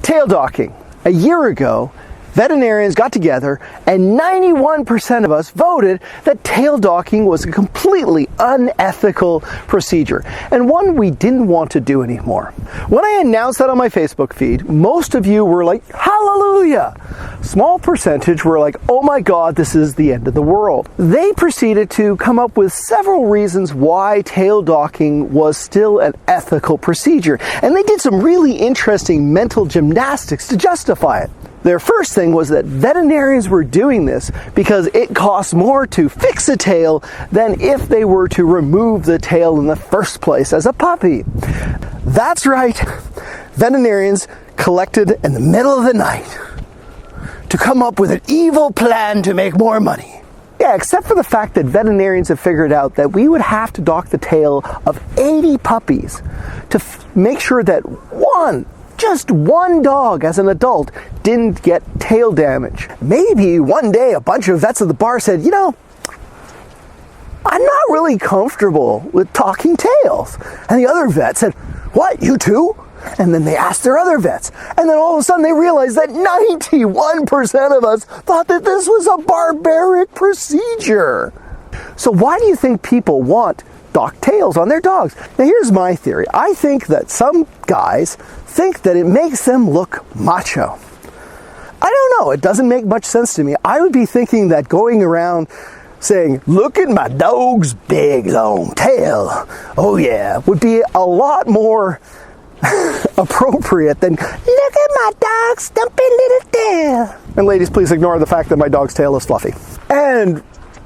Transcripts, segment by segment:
Tail docking. A year ago, veterinarians got together and 91% of us voted that tail docking was a completely unethical procedure and one we didn't want to do anymore. When I announced that on my Facebook feed, most of you were like, hallelujah! Small percentage were like, oh my god, this is the end of the world. They proceeded to come up with several reasons why tail docking was still an ethical procedure, and they did some really interesting mental gymnastics to justify it. Their first thing was that veterinarians were doing this because it costs more to fix a tail than if they were to remove the tail in the first place as a puppy. That's right, veterinarians collected in the middle of the night to come up with an evil plan to make more money. Yeah, except for the fact that veterinarians have figured out that we would have to dock the tail of 80 puppies to make sure that just one dog as an adult didn't get tail damage. Maybe one day a bunch of vets at the bar said, you know, I'm not really comfortable with docking tails. And the other vet said, what, you too? And then they asked their other vets. And then all of a sudden they realized that 91% of us thought that this was a barbaric procedure. So why do you think people want docked tails on their dogs? Now here's my theory. I think that some guys think that it makes them look macho. I don't know, it doesn't make much sense to me. I would be thinking that going around saying, look at my dog's big long tail, oh yeah, would be a lot more appropriate than, look at my dog's stumpy little tail. And ladies, please ignore the fact that my dog's tail is fluffy. And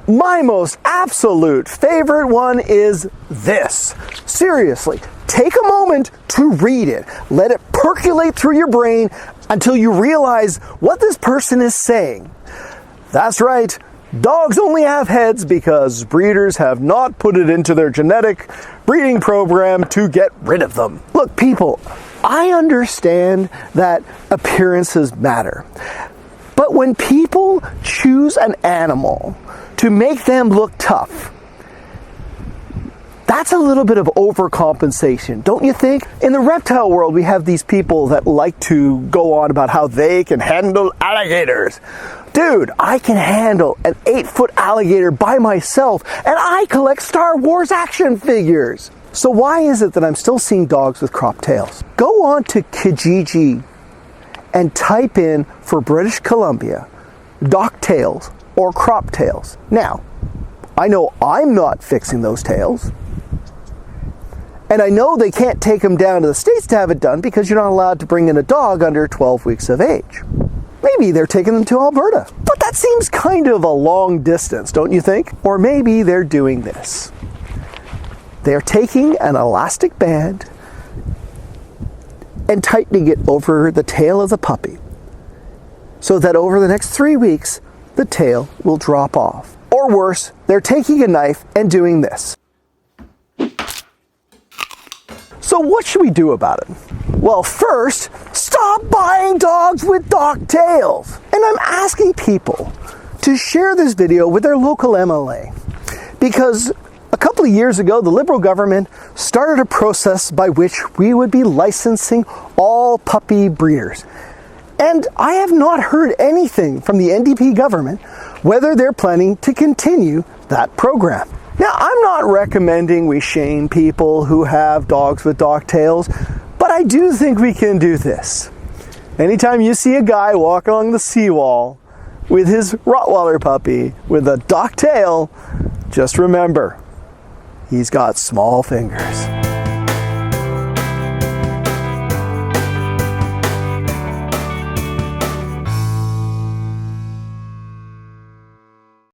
my most absolute favorite one is this. Seriously, take a moment to read it. Let it percolate through your brain until you realize what this person is saying. That's right, dogs only have heads because breeders have not put it into their genetic breeding program to get rid of them. Look, people, I understand that appearances matter. But when people choose an animal to make them look tough, that's a little bit of overcompensation, don't you think? In the reptile world, we have these people that like to go on about how they can handle alligators. Dude, I can handle an 8-foot alligator by myself, and I collect Star Wars action figures. So why is it that I'm still seeing dogs with cropped tails? Go on to Kijiji and type in for British Columbia, docked tails or crop tails. Now, I know I'm not fixing those tails. And I know they can't take them down to the States to have it done because you're not allowed to bring in a dog under 12 weeks of age. Maybe they're taking them to Alberta. But that seems kind of a long distance, don't you think? Or maybe they're doing this. They're taking an elastic band and tightening it over the tail of the puppy so that over the next 3 weeks, the tail will drop off. Or worse, they're taking a knife and doing this. So what should we do about it? Well, first, stop buying dogs with docked tails. And I'm asking people to share this video with their local MLA. Because a couple of years ago, the Liberal government started a process by which we would be licensing all puppy breeders. And I have not heard anything from the NDP government whether they're planning to continue that program. Now, I'm not recommending we shame people who have dogs with docked tails, but I do think we can do this. Anytime you see a guy walk along the seawall with his Rottweiler puppy with a docked tail, just remember, he's got small fingers.